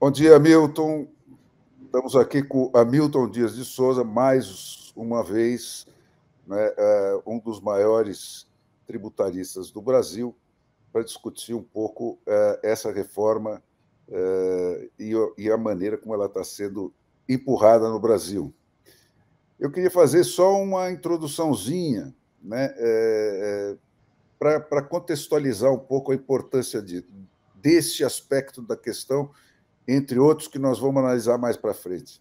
Bom dia, Hamilton. Estamos aqui com Hamilton Dias de Souza, mais uma vez, né, um dos maiores tributaristas do Brasil, para discutir um pouco essa reforma e a maneira como ela está sendo empurrada no Brasil. Eu queria fazer só uma introduçãozinha, né, para contextualizar um pouco a importância desse aspecto da questão, entre outros que nós vamos analisar mais para frente.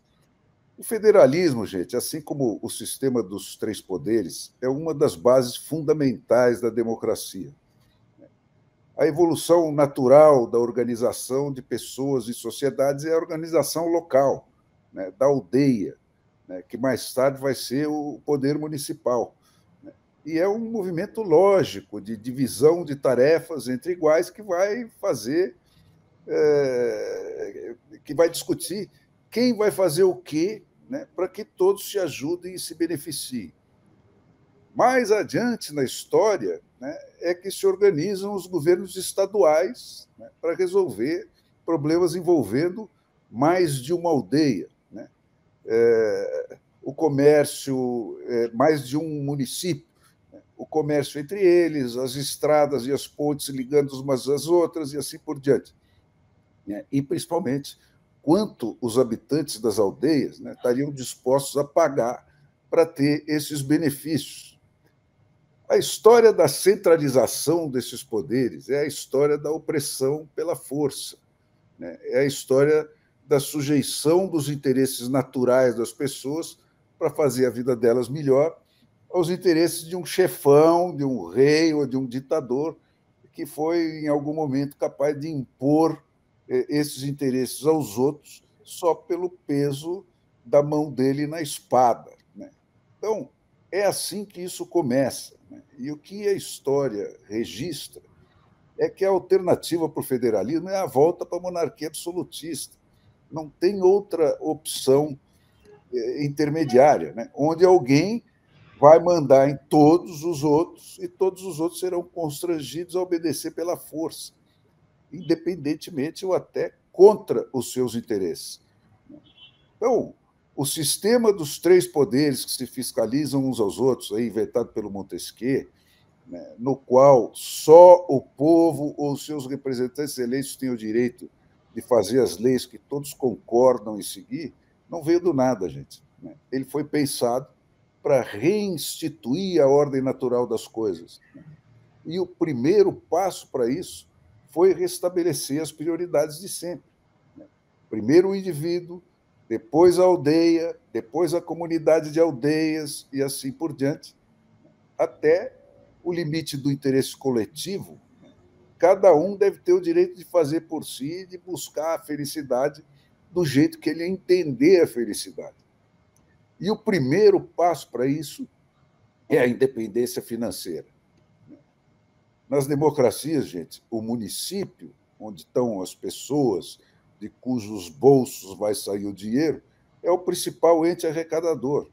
O federalismo, gente, assim como o sistema dos três poderes, é uma das bases fundamentais da democracia. A evolução natural da organização de pessoas e sociedades é a organização local, né, da aldeia, né, que mais tarde vai ser o poder municipal. E é um movimento lógico de divisão de tarefas entre iguais que vai fazer, que vai discutir quem vai fazer o quê, né, para que todos se ajudem e se beneficiem. Mais adiante na história, né, é que se organizam os governos estaduais, né, para resolver problemas envolvendo mais de uma aldeia, né? O comércio, mais de um município, né? O comércio entre eles, as estradas e as pontes ligando umas às outras e assim por diante. Né? E, principalmente, quanto os habitantes das aldeias, né, estariam dispostos a pagar para ter esses benefícios. A história da centralização desses poderes é a história da opressão pela força, né? É a história da sujeição dos interesses naturais das pessoas para fazer a vida delas melhor aos interesses de um chefão, de um rei ou de um ditador que foi, em algum momento, capaz de impor esses interesses aos outros só pelo peso da mão dele na espada, né? Então, é assim que isso começa, né? E o que a história registra é que a alternativa para o federalismo é a volta para a monarquia absolutista. Não tem outra opção intermediária, né? Onde alguém vai mandar em todos os outros e todos os outros serão constrangidos a obedecer pela força, independentemente ou até contra os seus interesses. Então, o sistema dos três poderes que se fiscalizam uns aos outros, aí, inventado pelo Montesquieu, né, no qual só o povo ou seus representantes eleitos têm o direito de fazer as leis que todos concordam em seguir, não veio do nada, gente. Né? Ele foi pensado para reinstituir a ordem natural das coisas. Né? E o primeiro passo para isso foi restabelecer as prioridades de sempre. Né? Primeiro o indivíduo, depois a aldeia, depois a comunidade de aldeias e assim por diante, até o limite do interesse coletivo. Cada um deve ter o direito de fazer por si e de buscar a felicidade do jeito que ele entender a felicidade. E o primeiro passo para isso é a independência financeira. Nas democracias, gente, o município, onde estão as pessoas de cujos bolsos vai sair o dinheiro, é o principal ente arrecadador.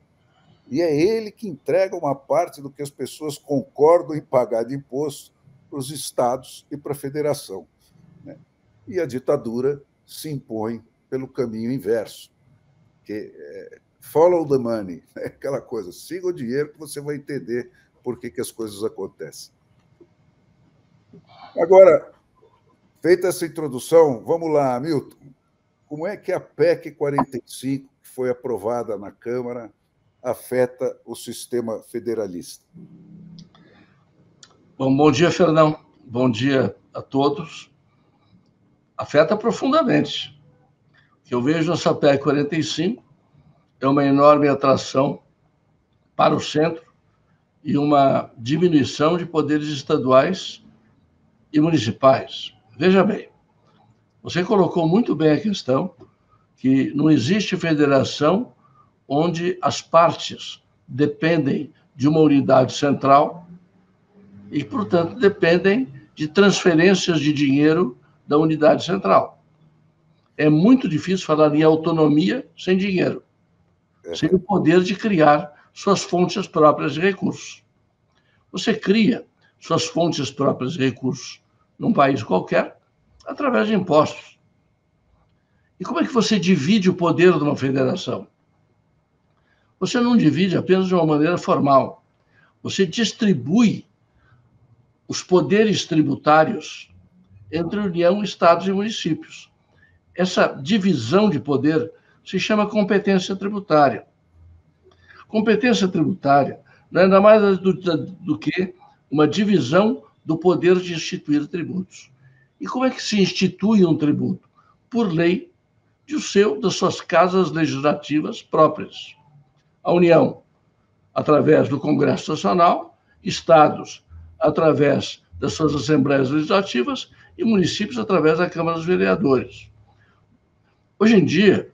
E é ele que entrega uma parte do que as pessoas concordam em pagar de imposto para os estados e para a federação. Né? E a ditadura se impõe pelo caminho inverso, que é follow the money, é aquela coisa, siga o dinheiro que você vai entender por que as coisas acontecem. Agora, feita essa introdução, vamos lá, Milton. Como é que a PEC 45, que foi aprovada na Câmara, afeta o sistema federalista? Bom dia, Fernão. Bom dia a todos. Afeta profundamente. O que eu vejo nessa PEC 45 é uma enorme atração para o centro e uma diminuição de poderes estaduais e municipais. Veja bem, você colocou muito bem a questão que não existe federação onde as partes dependem de uma unidade central e, portanto, dependem de transferências de dinheiro da unidade central. É muito difícil falar em autonomia sem dinheiro, sem o poder de criar suas fontes próprias de recursos. Você cria suas fontes próprias de recursos num país qualquer através de impostos. E como é que você divide o poder de uma federação? Você não divide apenas de uma maneira formal. Você distribui os poderes tributários entre União, Estados e municípios. Essa divisão de poder se chama competência tributária. Competência tributária não é nada mais do que uma divisão do poder de instituir tributos. E como é que se institui um tributo? Por lei das suas casas legislativas próprias. A União, através do Congresso Nacional, estados, através das suas assembleias legislativas e municípios, através da Câmara dos Vereadores. Hoje em dia,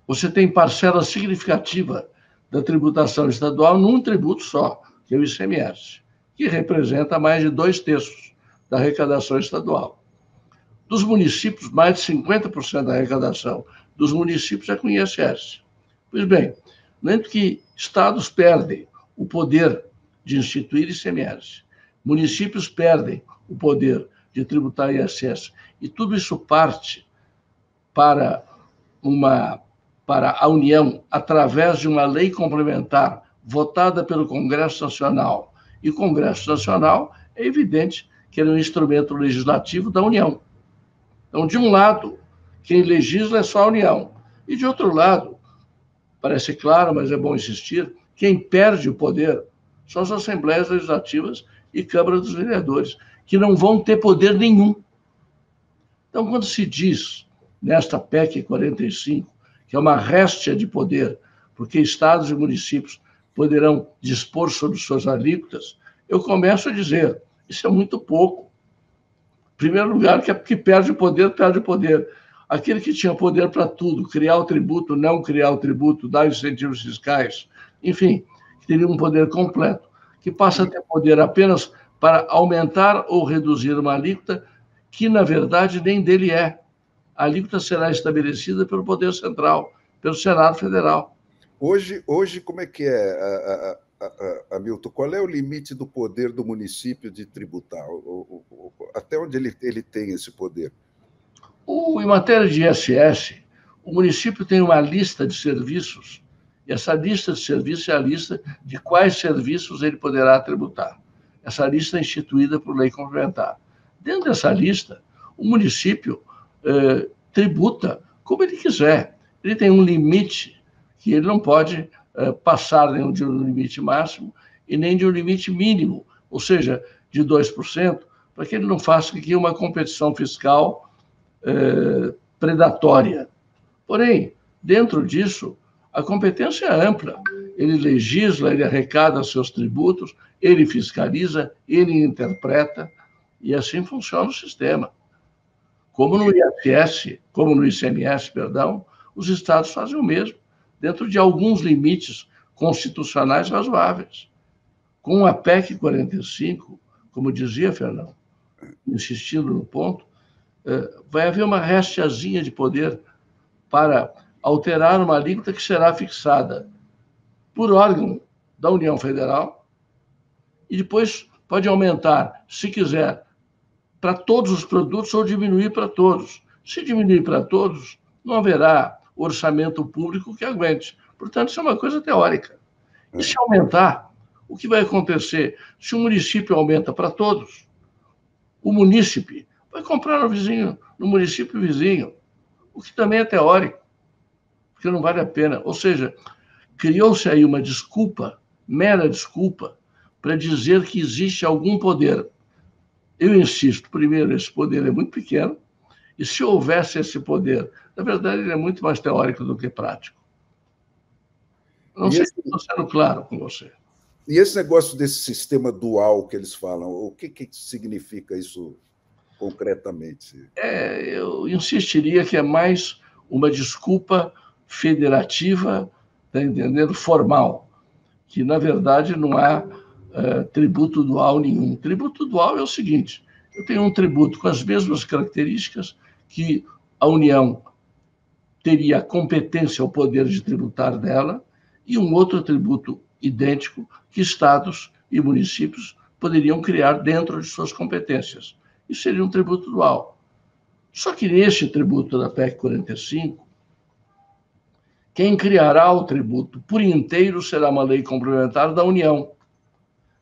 você tem parcela significativa da tributação estadual num tributo só, que é o ICMS, que representa mais de 2/3 da arrecadação estadual. Dos municípios, mais de 50% da arrecadação dos municípios é com ISS. Pois bem, no entanto que estados perdem o poder de instituir ICMS, municípios perdem o poder de tributar ISS, e tudo isso parte para a União, através de uma lei complementar votada pelo Congresso Nacional. E o Congresso Nacional é evidente que é um instrumento legislativo da União. Então, de um lado, quem legisla é só a União. E, de outro lado, parece claro, mas é bom insistir, quem perde o poder são as Assembleias Legislativas e Câmara dos Vereadores, que não vão ter poder nenhum. Então, quando se diz, nesta PEC 45, que é uma réstia de poder, porque estados e municípios poderão dispor sobre suas alíquotas, eu começo a dizer, isso é muito pouco. Em primeiro lugar, que perde o poder, perde o poder. Aquele que tinha poder para tudo, criar o tributo, não criar o tributo, dar incentivos fiscais, enfim, teria um poder completo, que passa a ter poder apenas para aumentar ou reduzir uma alíquota que, na verdade, nem dele é. A alíquota será estabelecida pelo Poder Central, pelo Senado Federal. Hoje como é que é, Hamilton? Qual é o limite do poder do município de tributar? Até onde ele tem esse poder? Em matéria de ISS, o município tem uma lista de serviços, e essa lista de serviços é a lista de quais serviços ele poderá tributar. Essa lista é instituída por lei complementar. Dentro dessa lista, o município tributa como ele quiser. Ele tem um limite que ele não pode passar nem de um limite máximo e nem de um limite mínimo, ou seja, de 2%, para que ele não faça aqui uma competição fiscal predatória. Porém, dentro disso, a competência é ampla. Ele legisla, ele arrecada seus tributos, ele fiscaliza, ele interpreta, e assim funciona o sistema. Como no ISS, como no ICMS, perdão, os estados fazem o mesmo, dentro de alguns limites constitucionais razoáveis. Com a PEC 45, como dizia Fernão, insistindo no ponto, vai haver uma restiazinha de poder para alterar uma alíquota que será fixada por órgão da União Federal e depois pode aumentar, se quiser, para todos os produtos ou diminuir para todos. Se diminuir para todos, não haverá orçamento público que aguente. Portanto, isso é uma coisa teórica. E se aumentar, o que vai acontecer? Se o município aumenta para todos, o munícipe vai comprar no município vizinho, o que também é teórico, porque não vale a pena. Ou seja, criou-se aí uma desculpa, mera desculpa, para dizer que existe algum poder. Eu insisto, primeiro, esse poder é muito pequeno, e se houvesse esse poder, na verdade, ele é muito mais teórico do que prático. Não sei se estou sendo claro com você. E esse negócio desse sistema dual que eles falam, o que significa isso concretamente? Eu insistiria que é mais uma desculpa federativa, tá entendendo? Formal, que, na verdade, não há tributo dual nenhum. Tributo dual é o seguinte: eu tenho um tributo com as mesmas características que a União teria a competência, o poder de tributar dela, e um outro tributo idêntico que estados e municípios poderiam criar dentro de suas competências. Isso seria um tributo dual. Só que neste tributo da PEC 45, quem criará o tributo por inteiro será uma lei complementar da União.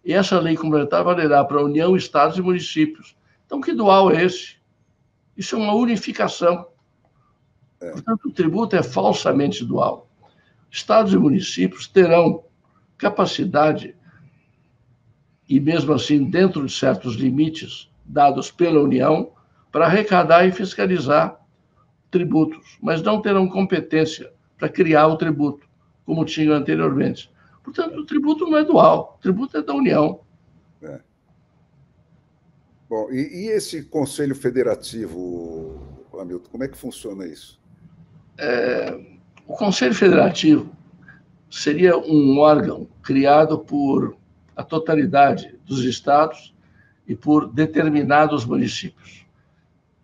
E essa lei complementar valerá para a União, estados e municípios. Então, que dual é esse? Isso é uma unificação. Portanto, o tributo é falsamente dual. Estados e municípios terão capacidade, e mesmo assim dentro de certos limites dados pela União, para arrecadar e fiscalizar tributos, mas não terão competência para criar o tributo, como tinham anteriormente. Portanto, o tributo não é dual, o tributo é da União. É. Bom, e esse Conselho Federativo, Hamilton, como é que funciona isso? O Conselho Federativo seria um órgão criado por a totalidade dos estados e por determinados municípios.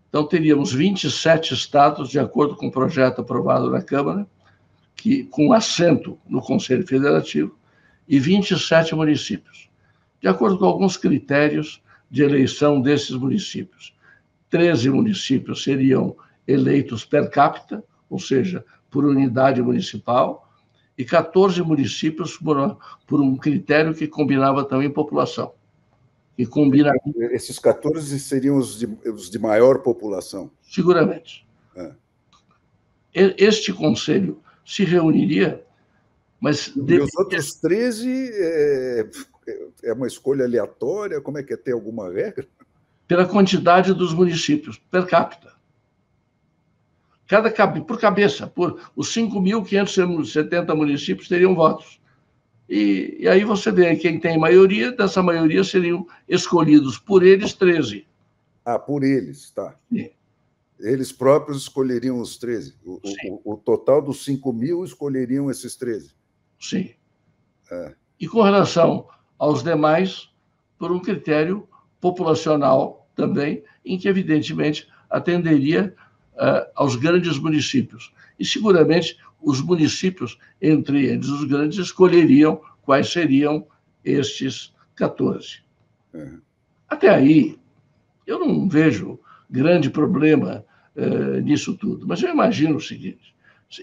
Então, teríamos 27 estados, de acordo com o projeto aprovado na Câmara, com assento no Conselho Federativo, e 27 municípios, de acordo com alguns critérios de eleição desses municípios. 13 municípios seriam eleitos per capita, ou seja, por unidade municipal, e 14 municípios por um critério que combinava também população. E combina... Esses 14 seriam os de maior população? Seguramente. Este conselho se reuniria, mas... E os outros 13 é uma escolha aleatória? Como é que é? Tem alguma regra? Pela quantidade dos municípios, per capita. Por cabeça, os 5.570 municípios teriam votos. E aí você vê quem tem maioria, dessa maioria seriam escolhidos por eles 13. Ah, por eles, tá. Sim. Eles próprios escolheriam os 13. O total dos 5.000 escolheriam esses 13. Sim. E com relação aos demais, por um critério populacional também, em que, evidentemente, atenderia aos grandes municípios. E, seguramente, os municípios, entre eles os grandes, escolheriam quais seriam estes 14. Até aí, eu não vejo grande problema nisso tudo. Mas eu imagino o seguinte,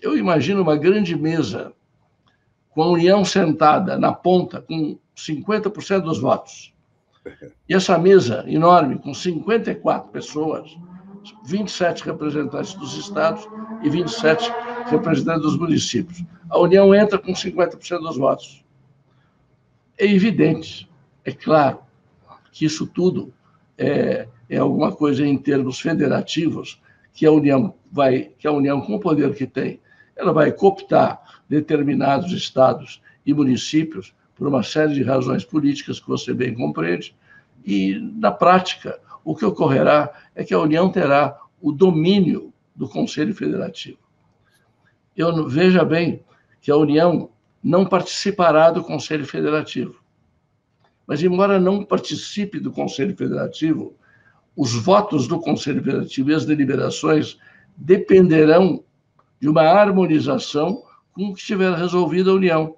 eu imagino uma grande mesa com a União sentada na ponta, com 50% dos votos. E essa mesa enorme, com 54 pessoas, 27 representantes dos estados e 27 representantes dos municípios. A União entra com 50% dos votos. É evidente, é claro, que isso tudo é alguma coisa em termos federativos, que a União, com o poder que tem, ela vai cooptar determinados estados e municípios por uma série de razões políticas que você bem compreende, e, na prática, o que ocorrerá é que a União terá o domínio do Conselho Federativo. Veja bem que a União não participará do Conselho Federativo. Mas, embora não participe do Conselho Federativo, os votos do Conselho Federativo e as deliberações dependerão de uma harmonização com o que estiver resolvido a União.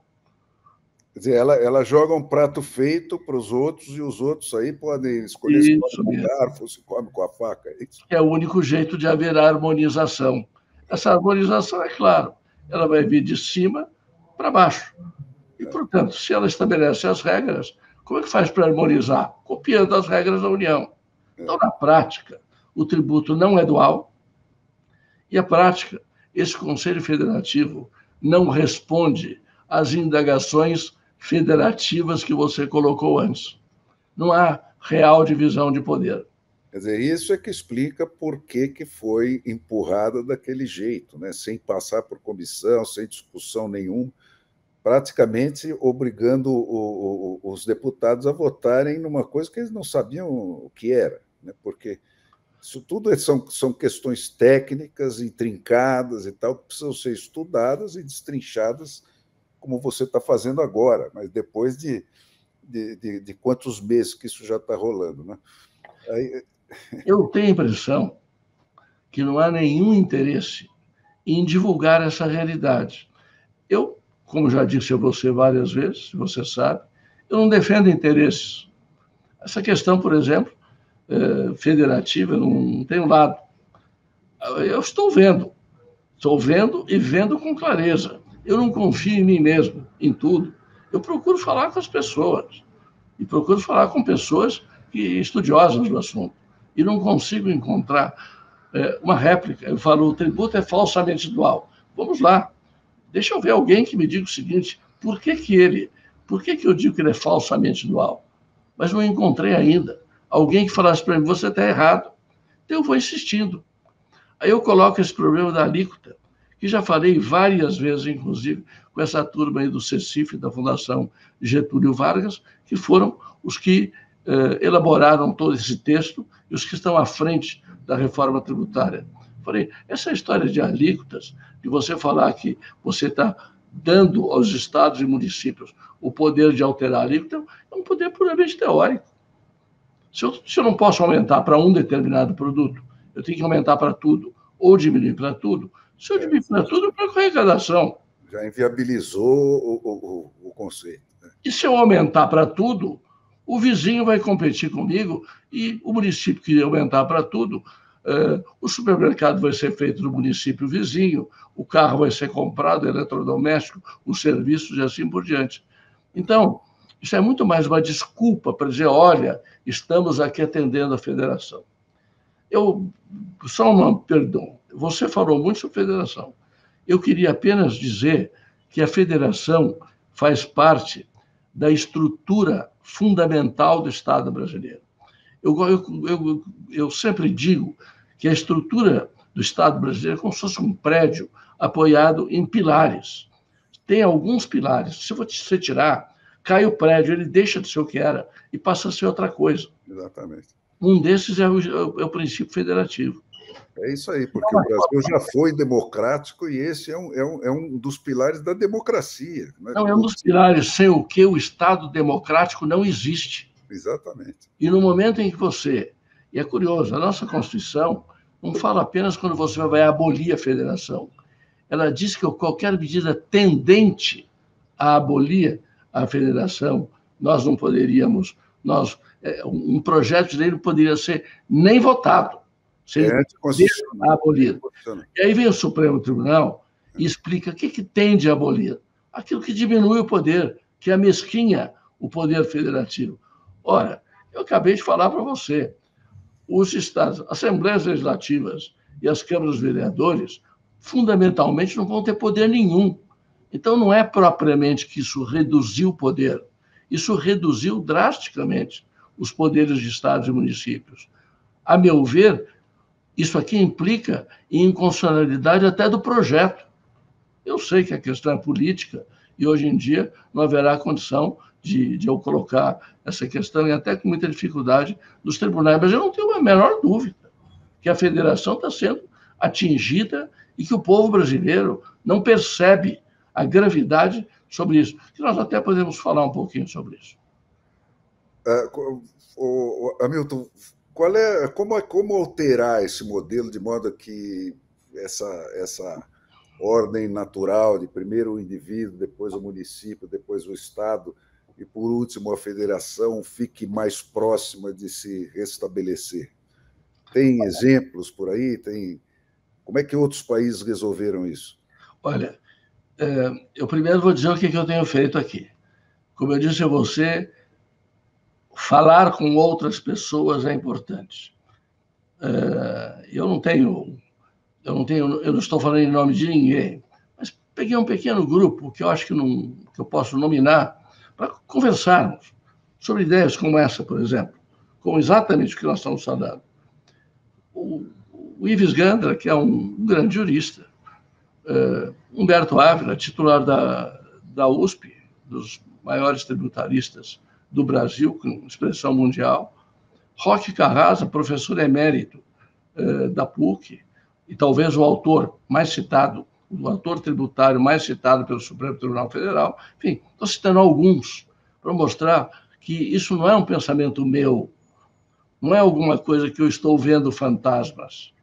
Quer dizer, ela joga um prato feito para os outros e os outros aí podem escolher se come com garfo, se come com a faca. É o único jeito de haver harmonização. Essa harmonização, é claro, ela vai vir de cima para baixo. E, portanto, se ela estabelece as regras, como é que faz para harmonizar? Copiando as regras da União. Então, na prática, o tributo não é dual, e a prática, esse Conselho Federativo não responde às indagações federativas que você colocou antes. Não há real divisão de poder. Quer dizer, isso é que explica por que foi empurrada daquele jeito, né? Sem passar por comissão, sem discussão nenhuma, praticamente obrigando os deputados a votarem numa coisa que eles não sabiam o que era, né? Porque isso tudo são questões técnicas, intrincadas e tal, que precisam ser estudadas e destrinchadas, como você está fazendo agora, mas depois de quantos meses que isso já está rolando, né? Eu tenho a impressão que não há nenhum interesse em divulgar essa realidade. Eu, como já disse a você várias vezes, você sabe, eu não defendo interesses. Essa questão, por exemplo, federativa, não tem um lado. Eu estou vendo e vendo com clareza. Eu não confio em mim mesmo, em tudo. Eu procuro falar com as pessoas, e procuro falar com pessoas estudiosas do assunto, e não consigo encontrar uma réplica. Eu falo, o tributo é falsamente dual. Vamos lá, deixa eu ver alguém que me diga o seguinte, por que eu digo que ele é falsamente dual? Mas não encontrei ainda alguém que falasse para mim, você está errado. Então eu vou insistindo. Aí eu coloco esse problema da alíquota, que já falei várias vezes, inclusive, com essa turma aí do CECIF, da Fundação Getúlio Vargas, que foram os que elaboraram todo esse texto e os que estão à frente da reforma tributária. Falei, essa história de alíquotas, de você falar que você está dando aos estados e municípios o poder de alterar a alíquota, é um poder puramente teórico. Se eu não posso aumentar para um determinado produto, eu tenho que aumentar para tudo, ou diminuir para tudo. Se eu diminuir para tudo, eu perco a arrecadação. Já inviabilizou o conceito. Né? E se eu aumentar para tudo, o vizinho vai competir comigo e o município que aumentar para tudo, o supermercado vai ser feito no município vizinho, o carro vai ser comprado, eletrodoméstico, os serviços e assim por diante. Então, isso é muito mais uma desculpa para dizer, olha, estamos aqui atendendo a federação. Perdão, você falou muito sobre federação. Eu queria apenas dizer que a federação faz parte da estrutura fundamental do Estado brasileiro. Eu sempre digo que a estrutura do Estado brasileiro é como se fosse um prédio apoiado em pilares. Tem alguns pilares. Se você tirar, cai o prédio, ele deixa de ser o que era e passa a ser outra coisa. Exatamente. Um desses é o princípio federativo. É isso aí, porque o Brasil já foi democrático e esse é um dos pilares da democracia. Não, é um dos pilares sem o que o Estado democrático não existe. Exatamente. E no momento em que você... E é curioso, a nossa Constituição não fala apenas quando você vai abolir a federação. Ela diz que qualquer medida tendente a abolir a federação, nós não poderíamos... um projeto de lei não poderia ser nem votado. Seria abolido. E aí vem o Supremo Tribunal e explica o que tem de abolir. Aquilo que diminui o poder, que amesquinha o poder federativo. Ora, eu acabei de falar para você, os estados, assembleias legislativas e as câmaras dos vereadores, fundamentalmente, não vão ter poder nenhum. Então, não é propriamente que isso reduziu o poder, isso reduziu drasticamente os poderes de estados e municípios. A meu ver, isso aqui implica em inconstitucionalidade até do projeto. Eu sei que a questão é política e hoje em dia não haverá condição de eu colocar essa questão, e até com muita dificuldade, nos tribunais, mas eu não tenho a menor dúvida que a federação está sendo atingida e que o povo brasileiro não percebe a gravidade sobre isso. Que nós até podemos falar um pouquinho sobre isso. Hamilton, como alterar esse modelo de modo que essa ordem natural de primeiro o indivíduo, depois o município, depois o Estado e, por último, a federação fique mais próxima de se restabelecer? Tem exemplos por aí? Como é que outros países resolveram isso? Olha, eu primeiro vou dizer o que eu tenho feito aqui. Como eu disse a você, falar com outras pessoas é importante. Eu não estou falando em nome de ninguém, mas peguei um pequeno grupo que eu acho que eu posso nominar para conversarmos sobre ideias como essa, por exemplo, como exatamente o que nós estamos falando. O Ives Gandra, que é um grande jurista, Humberto Ávila, titular da USP, dos maiores tributaristas do Brasil, com expressão mundial, Roque Carrasa, professor emérito da PUC, e talvez o autor mais citado, o autor tributário mais citado pelo Supremo Tribunal Federal. Enfim, estou citando alguns para mostrar que isso não é um pensamento meu, não é alguma coisa que eu estou vendo fantasmas.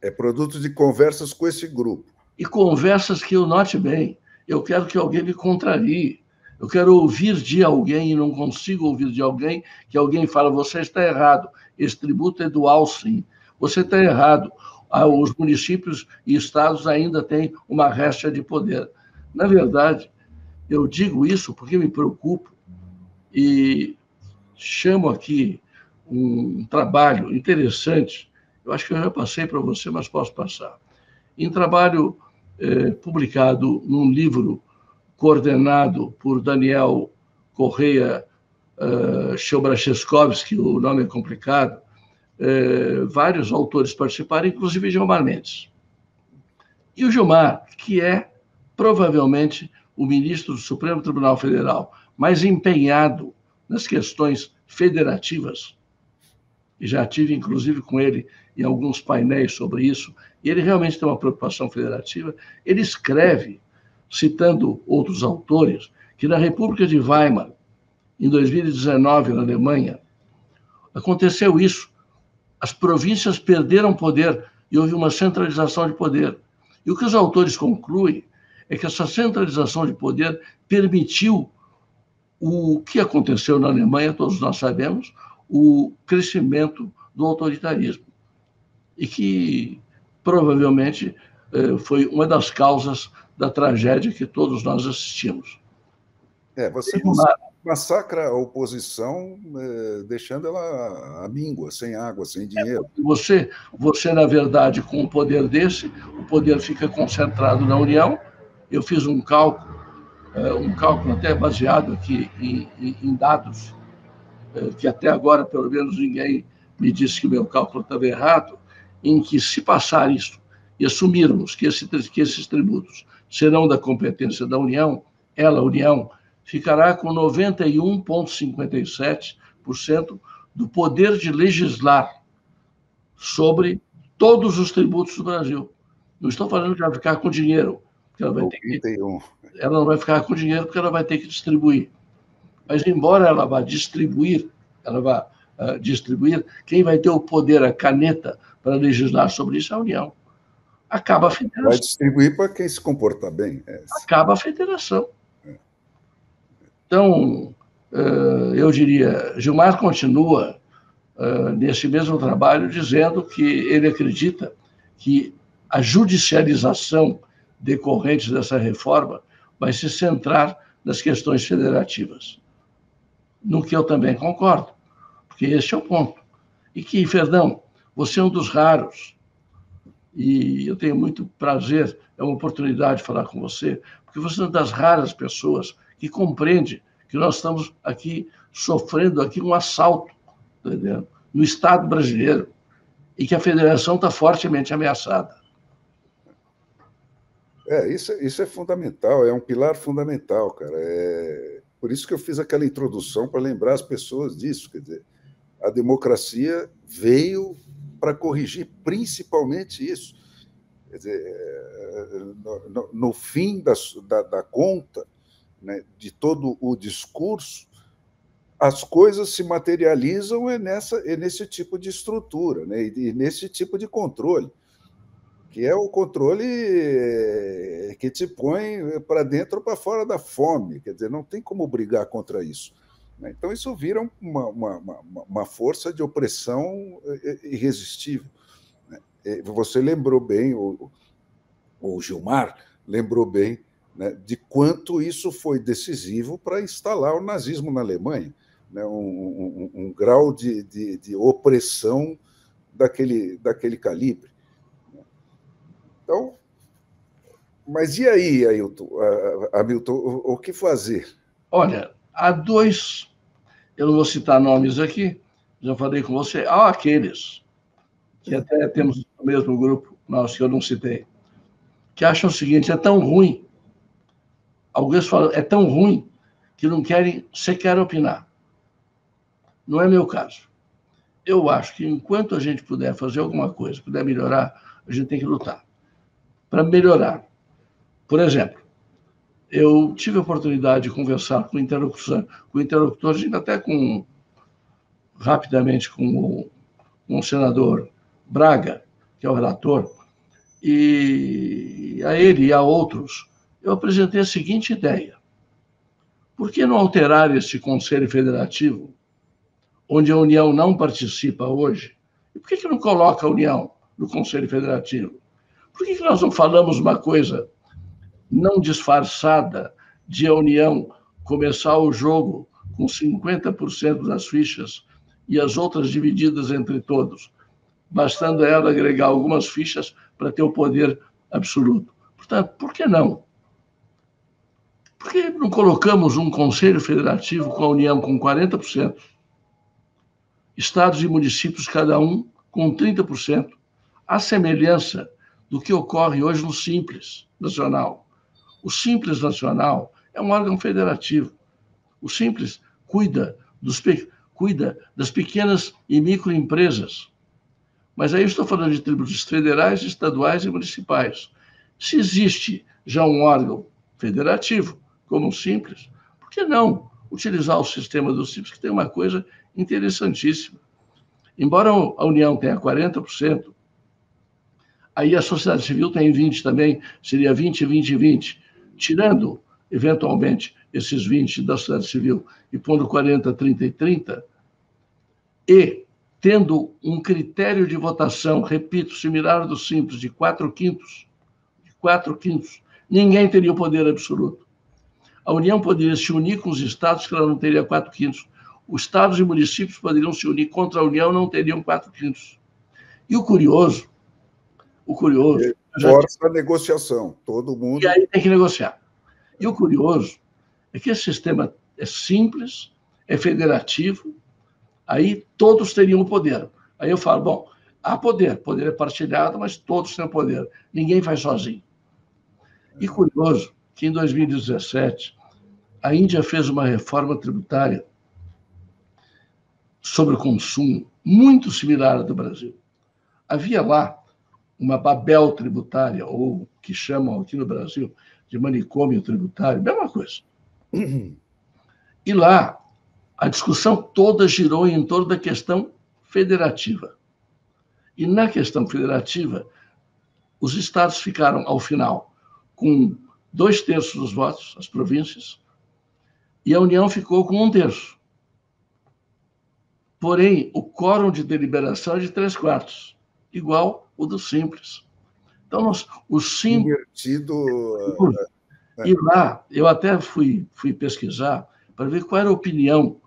É produto de conversas com esse grupo. E conversas que eu note bem. Eu quero que alguém me contrarie. Eu quero ouvir de alguém e não consigo ouvir de alguém que alguém fala, você está errado, esse tributo é dual, sim. Você está errado. os municípios e estados ainda têm uma rédea de poder. Na verdade, eu digo isso porque me preocupo e chamo aqui um trabalho interessante, eu acho que eu já passei para você, mas posso passar. Em trabalho publicado num livro coordenado por Daniel Correia Chebracheskovski, o nome é complicado, vários autores participaram, inclusive Gilmar Mendes. E o Gilmar, que é provavelmente o ministro do Supremo Tribunal Federal mais empenhado nas questões federativas, e já tive, inclusive, com ele em alguns painéis sobre isso, e ele realmente tem uma preocupação federativa, ele escreve, citando outros autores, que na República de Weimar, em 2019, na Alemanha, aconteceu isso. As províncias perderam poder e houve uma centralização de poder. E o que os autores concluem é que essa centralização de poder permitiu o que aconteceu na Alemanha, todos nós sabemos, o crescimento do autoritarismo. E que provavelmente foi uma das causas da tragédia que todos nós assistimos. Você massacra a oposição, deixando ela à míngua, sem água, sem dinheiro. Você, na verdade, com um poder desse, o poder fica concentrado na União. Eu fiz um cálculo até baseado aqui em dados, que até agora, pelo menos, ninguém me disse que o meu cálculo estava errado, em que, se passar isso e assumirmos que esses tributos serão da competência da União, a União ficará com 91,57% do poder de legislar sobre todos os tributos do Brasil. Não estou falando que ela vai ficar com dinheiro, porque ela não vai ficar com dinheiro porque ela vai ter que distribuir. Mas, embora ela vá distribuir, quem vai ter o poder, a caneta, para legislar sobre isso é a União. Acaba a federação. Vai distribuir para quem se comporta bem. Acaba a federação. Então, eu diria, Gilmar continua nesse mesmo trabalho dizendo que ele acredita que a judicialização decorrente dessa reforma vai se centrar nas questões federativas. No que eu também concordo, porque esse é o ponto. E que, Fernão, você é um dos raros, e eu tenho muito prazer, é uma oportunidade de falar com você, porque você é uma das raras pessoas que compreende que nós estamos aqui sofrendo aqui um assalto, tá entendendo? No Estado brasileiro, e que a federação está fortemente ameaçada. Isso é fundamental, é um pilar fundamental, cara. Por isso que eu fiz aquela introdução para lembrar as pessoas disso. Quer dizer, a democracia veio para corrigir principalmente isso. Quer dizer, no fim da conta, né, de todo o discurso, as coisas se materializam nesse tipo de estrutura, né, e nesse tipo de controle, que é o controle que te põe para dentro ou para fora da fome. Quer dizer, não tem como brigar contra isso. Então, isso vira uma força de opressão irresistível. Você lembrou bem, o Gilmar lembrou bem, né, de quanto isso foi decisivo para instalar o nazismo na Alemanha, né, um grau de opressão daquele calibre. Então, mas e aí, Hamilton, o que fazer? Olha, há dois, eu não vou citar nomes aqui, já falei com você, há aqueles que até temos no mesmo grupo, nós que eu não citei, que acham o seguinte: é tão ruim, alguns falam, é tão ruim que não querem sequer opinar. Não é meu caso. Eu acho que enquanto a gente puder fazer alguma coisa, puder melhorar, a gente tem que lutar para melhorar. Por exemplo, eu tive a oportunidade de conversar com interlocutores, até rapidamente com o senador Braga, que é o relator, e a ele e a outros, eu apresentei a seguinte ideia: por que não alterar esse Conselho Federativo, onde a União não participa hoje? E por que não coloca a União no Conselho Federativo? Por que nós não falamos uma coisa não disfarçada de a União começar o jogo com 50% das fichas e as outras divididas entre todos, bastando ela agregar algumas fichas para ter o poder absoluto? Portanto, por que não? Por que não colocamos um Conselho Federativo com a União com 40%, estados e municípios cada um com 30%, à semelhança do que ocorre hoje no Simples Nacional? O Simples Nacional é um órgão federativo. O Simples cuida das pequenas e microempresas. Mas aí eu estou falando de tributos federais, estaduais e municipais. Se existe já um órgão federativo, como o Simples, por que não utilizar o sistema do Simples, que tem uma coisa interessantíssima? Embora a União tenha 40%, aí a sociedade civil tem 20% também, seria 20, 20, 20. Tirando, eventualmente, esses 20 da sociedade civil e pondo 40, 30 e 30, e tendo um critério de votação, repito, similar ao do Simples, de 4/5, ninguém teria o poder absoluto. A União poderia se unir com os estados, que ela não teria 4/5. Os estados e municípios poderiam se unir contra a União, não teriam 4/5. E o curioso... Força a negociação, todo mundo... E aí tem que negociar. E o curioso é que esse sistema é simples, é federativo, aí todos teriam o poder. Aí eu falo, bom, há poder é partilhado, mas todos têm o poder. Ninguém faz sozinho. E curioso que em 2017 a Índia fez uma reforma tributária sobre o consumo muito similar à do Brasil. Havia lá uma Babel tributária, ou que chamam aqui no Brasil de manicômio tributário, mesma coisa. E lá a discussão toda girou em torno da questão federativa. E na questão federativa, os estados ficaram, ao final, com 2/3 dos votos, as províncias, e a União ficou com 1/3. Porém, o quórum de deliberação é de 3/4, igual o do Simples. Então, o Simples... Invertido... E lá, eu até fui pesquisar para ver qual era a opinião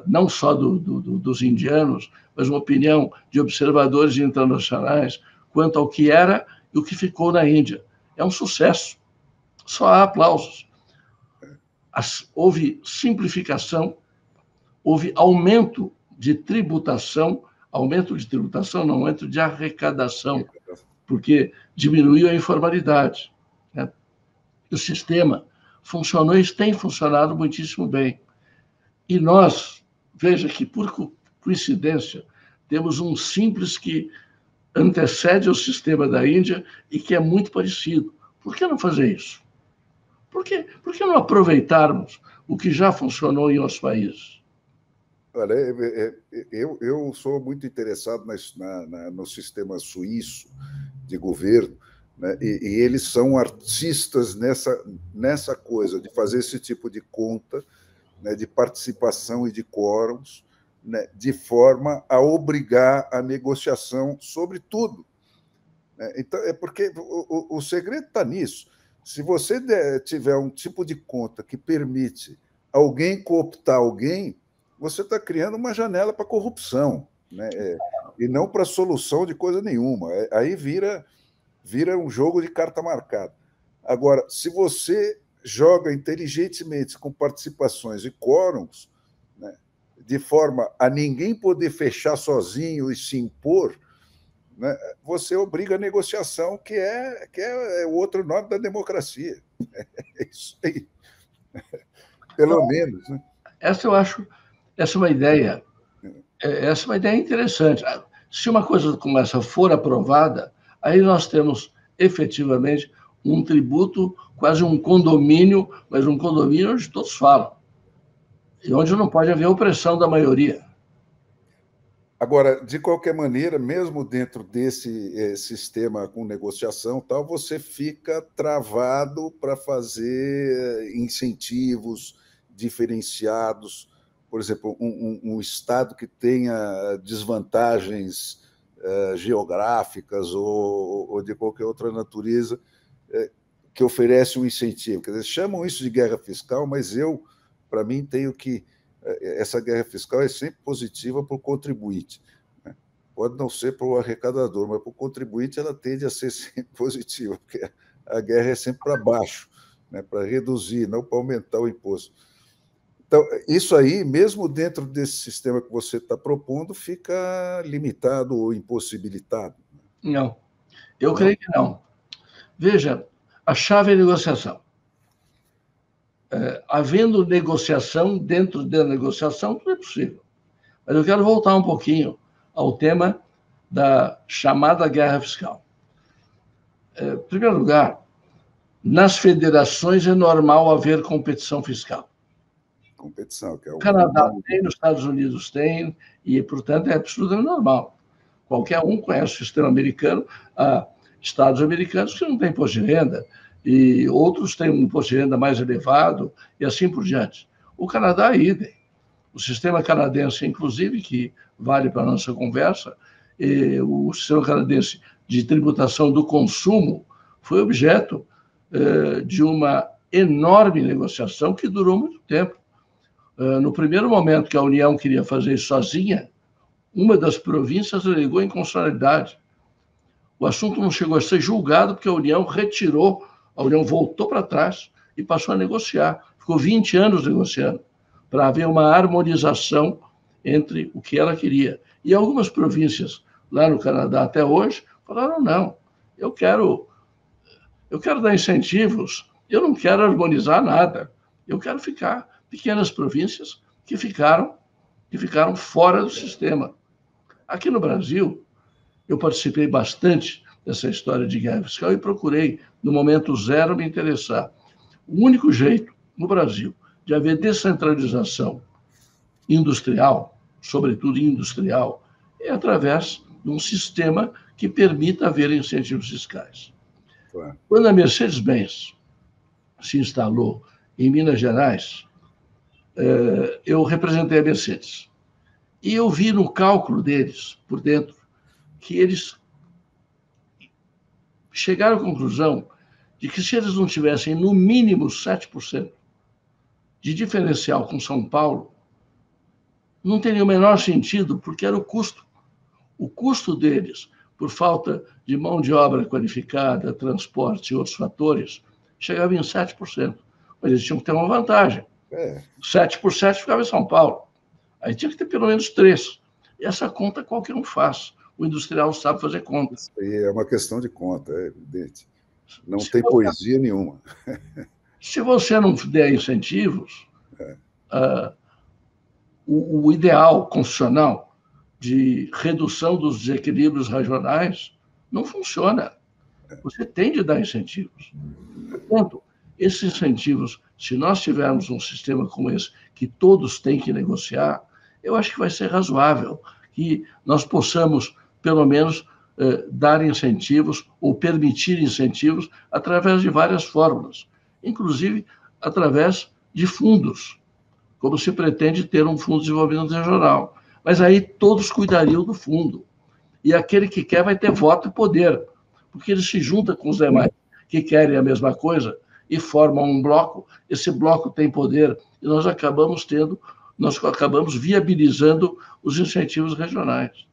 não só dos indianos, mas uma opinião de observadores internacionais quanto ao que era e o que ficou na Índia. É um sucesso. Só há aplausos. Houve simplificação, houve aumento de tributação, aumento de arrecadação, porque diminuiu a informalidade, né? O sistema funcionou e tem funcionado muitíssimo bem. E nós, veja que, por coincidência, temos um Simples que antecede o sistema da Índia e que é muito parecido. Por que não fazer isso? Por que não aproveitarmos o que já funcionou em outros países? Olha, eu sou muito interessado no sistema suíço de governo, né? E eles são artistas nessa coisa de fazer esse tipo de conta, né, de participação e de quórums, né, de forma a obrigar a negociação sobre tudo. Né? Então, é porque o segredo está nisso. Se você tiver um tipo de conta que permite alguém cooptar alguém, você está criando uma janela para corrupção, né? E não para solução de coisa nenhuma. Aí vira um jogo de carta marcada. Agora, se você joga inteligentemente com participações e quórums, né, de forma a ninguém poder fechar sozinho e se impor, né, você obriga a negociação, que é o outro nome da democracia. É isso aí. Pelo menos. Né? Essa eu acho, essa é uma ideia interessante. Se uma coisa como essa for aprovada, aí nós temos efetivamente um tributo, quase um condomínio, mas um condomínio onde todos falam, e onde não pode haver opressão da maioria. Agora, de qualquer maneira, mesmo dentro desse sistema com negociação, tal, você fica travado para fazer incentivos diferenciados. Por exemplo, um estado que tenha desvantagens geográficas ou de qualquer outra natureza que oferece um incentivo. Quer dizer, chamam isso de guerra fiscal, mas eu, para mim, tenho que... Essa guerra fiscal é sempre positiva para o contribuinte. Né? Pode não ser para o arrecadador, mas para o contribuinte ela tende a ser sempre positiva, porque a guerra é sempre para baixo, né? Para reduzir, não para aumentar o imposto. Então, isso aí, mesmo dentro desse sistema que você está propondo, fica limitado ou impossibilitado. Não, eu creio que não. Veja, a chave é negociação. Havendo negociação, dentro da negociação, tudo é possível. Mas eu quero voltar um pouquinho ao tema da chamada guerra fiscal. Em primeiro lugar, nas federações é normal haver competição fiscal. Competição, que é o Canadá tem, nos Estados Unidos tem, e, portanto, é absolutamente normal. Qualquer um conhece o sistema americano, há estados americanos que não têm imposto de renda, e outros têm um imposto de renda mais elevado, e assim por diante. O Canadá é idem. O sistema canadense, inclusive, que vale para a nossa conversa, o sistema canadense de tributação do consumo foi objeto de uma enorme negociação que durou muito tempo. No primeiro momento que a União queria fazer isso sozinha, uma das províncias alegou inconstitucionalidade. O assunto não chegou a ser julgado porque a União retirou, a União voltou para trás e passou a negociar. Ficou 20 anos negociando para haver uma harmonização entre o que ela queria. E algumas províncias lá no Canadá até hoje falaram, não, eu quero dar incentivos, eu não quero harmonizar nada, eu quero ficar. Pequenas províncias que ficaram fora do sistema. Aqui no Brasil, eu participei bastante dessa história de guerra fiscal e procurei, no momento zero, me interessar. O único jeito, no Brasil, de haver descentralização industrial, sobretudo industrial, é através de um sistema que permita haver incentivos fiscais. Claro. Quando a Mercedes-Benz se instalou em Minas Gerais, eu representei a Mercedes. E eu vi no cálculo deles, por dentro, que eles chegaram à conclusão de que se eles não tivessem no mínimo 7% de diferencial com São Paulo, não teria o menor sentido, porque era o custo. O custo deles, por falta de mão de obra qualificada, transporte e outros fatores, chegava em 7%. Mas eles tinham que ter uma vantagem. 7 por 7 ficava em São Paulo. Aí tinha que ter pelo menos 3. E essa conta qualquer um faz. O industrial sabe fazer conta. Isso aí é uma questão de conta, é evidente. Não tem poesia nenhuma. Se você não der incentivos, o ideal constitucional de redução dos desequilíbrios regionais não funciona. Você tem de dar incentivos. Portanto, esses incentivos, se nós tivermos um sistema como esse, que todos têm que negociar, eu acho que vai ser razoável que nós possamos, pelo menos, dar incentivos ou permitir incentivos através de várias fórmulas, inclusive através de fundos, como se pretende ter um fundo de desenvolvimento regional. Mas aí todos cuidariam do fundo. E aquele que quer vai ter voto e poder, porque ele se junta com os demais que querem a mesma coisa e formam um bloco. Esse bloco tem poder e nós acabamos viabilizando os incentivos regionais.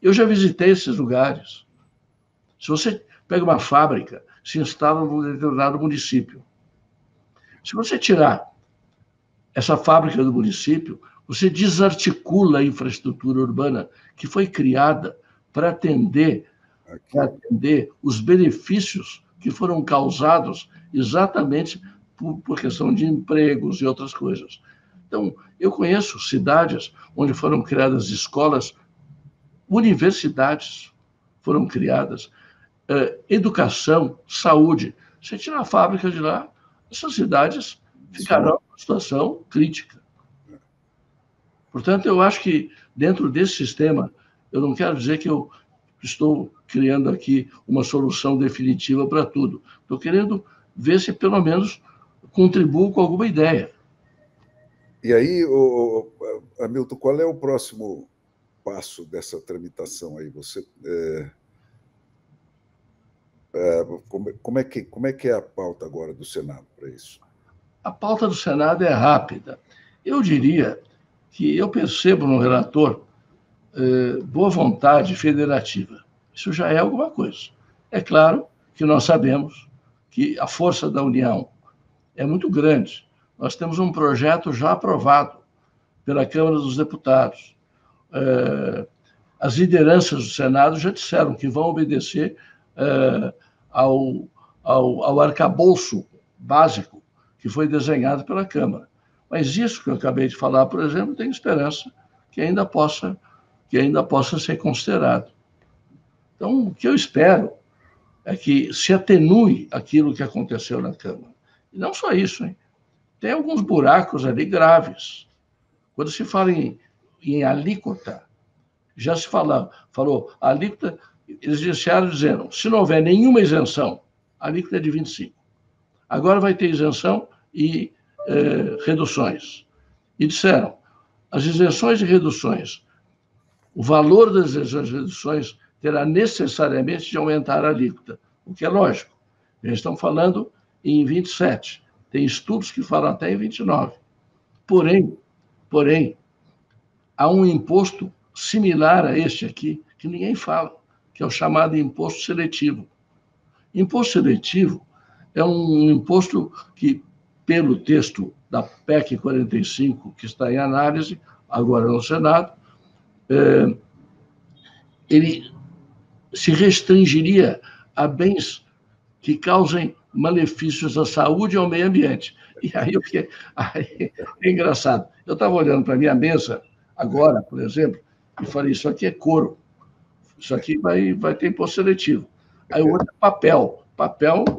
Eu já visitei esses lugares. Se você pega uma fábrica, se instala num determinado município. Se você tirar essa fábrica do município, você desarticula a infraestrutura urbana que foi criada para atender os benefícios que foram causados exatamente por questão de empregos e outras coisas. Então, eu conheço cidades onde foram criadas escolas, universidades foram criadas, educação, saúde. Você tira a fábrica de lá, essas cidades ficarão numa situação crítica. Portanto, eu acho que dentro desse sistema, eu não quero dizer que eu estou criando aqui uma solução definitiva para tudo. Estou querendo ver se, pelo menos, contribuo com alguma ideia. E aí, Hamilton, qual é o próximo passo dessa tramitação aí? Você, como é que é a pauta agora do Senado para isso? A pauta do Senado é rápida. Eu diria que eu percebo no relator boa vontade federativa. Isso já é alguma coisa. É claro que nós sabemos que a força da União é muito grande. Nós temos um projeto já aprovado pela Câmara dos Deputados. As lideranças do Senado já disseram que vão obedecer ao arcabouço básico que foi desenhado pela Câmara. Mas isso que eu acabei de falar, por exemplo, tem esperança que ainda possa ser considerado. Então, o que eu espero é que se atenue aquilo que aconteceu na Câmara. E não só isso, hein? Tem alguns buracos ali graves. Quando se fala em alíquota, já se falou, a alíquota, eles disseram dizendo, se não houver nenhuma isenção, a alíquota é de 25%. Agora vai ter isenção e reduções. E disseram, as isenções e reduções, o valor das isenções e reduções terá necessariamente de aumentar a alíquota, o que é lógico. Eles estão falando em 27%. Tem estudos que falam até em 29%. Porém, há um imposto similar a este aqui, que ninguém fala, que é o chamado imposto seletivo. Imposto seletivo é um imposto que, pelo texto da PEC 45, que está em análise, agora no Senado, ele se restringiria a bens que causem malefícios à saúde e ao meio ambiente. E aí é engraçado. Eu estava olhando para a minha mesa agora, por exemplo, e falei, isso aqui é couro, isso aqui vai ter imposto seletivo. Aí o outro é papel,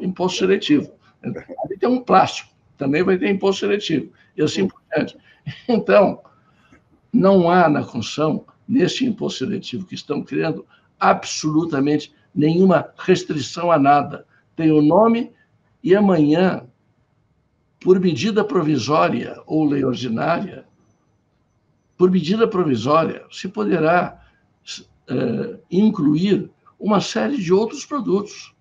imposto seletivo. Ali tem um plástico, também vai ter imposto seletivo, e assim por diante. Então, não há na construção, nesse imposto seletivo que estão criando, absolutamente nenhuma restrição a nada. Tem o nome e amanhã, por medida provisória ou lei ordinária, por medida provisória, se poderá incluir uma série de outros produtos.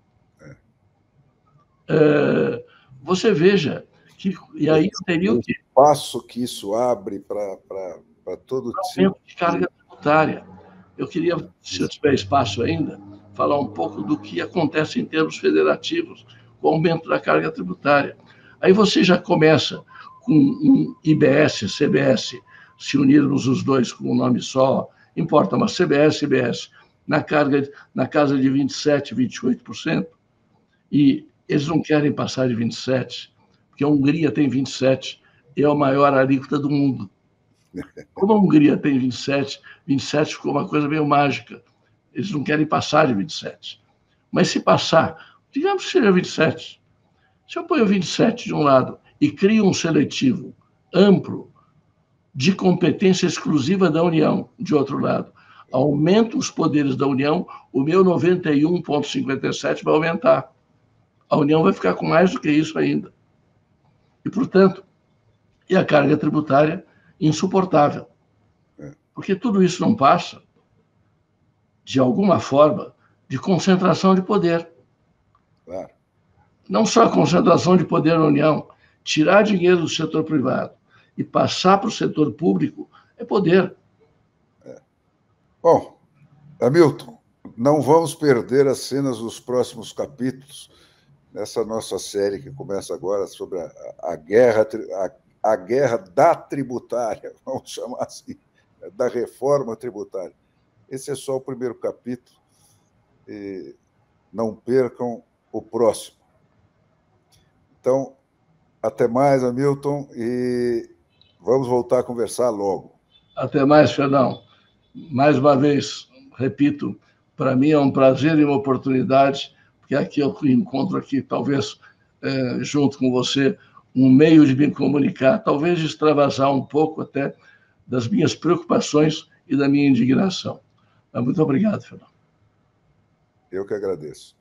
Você veja que... E aí teria o passo que isso abre para todo tipo de carga tributária. Eu queria, se eu tiver espaço ainda, falar um pouco do que acontece em termos federativos, com o aumento da carga tributária. Aí você já começa com um IBS, CBS, se unirmos os dois com um nome só, importa, mas CBS e IBS, na casa de 27%, 28%, e eles não querem passar de 27%, porque a Hungria tem 27%, é a maior alíquota do mundo. Como a Hungria tem 27 ficou uma coisa meio mágica. Eles não querem passar de 27. Mas se passar, digamos que seja 27. Se eu ponho 27 de um lado e crio um seletivo amplo, de competência exclusiva da União, de outro lado, aumento os poderes da União, o meu 91,57 vai aumentar. A União vai ficar com mais do que isso ainda. E, portanto, a carga tributária insuportável. Porque tudo isso não passa, de alguma forma, de concentração de poder. Claro. Não só a concentração de poder na União, tirar dinheiro do setor privado e passar para o setor público é poder. Bom, Hamilton, não vamos perder as cenas dos próximos capítulos nessa nossa série que começa agora sobre a guerra da tributária, vamos chamar assim, da reforma tributária. Esse é só o primeiro capítulo. E não percam o próximo. Então, até mais, Hamilton, e vamos voltar a conversar logo. Até mais, Fernão. Mais uma vez, repito, para mim é um prazer e uma oportunidade, porque aqui eu encontro aqui, talvez, junto com você, um meio de me comunicar, talvez extravasar um pouco até das minhas preocupações e da minha indignação. Muito obrigado, Fernando. Eu que agradeço.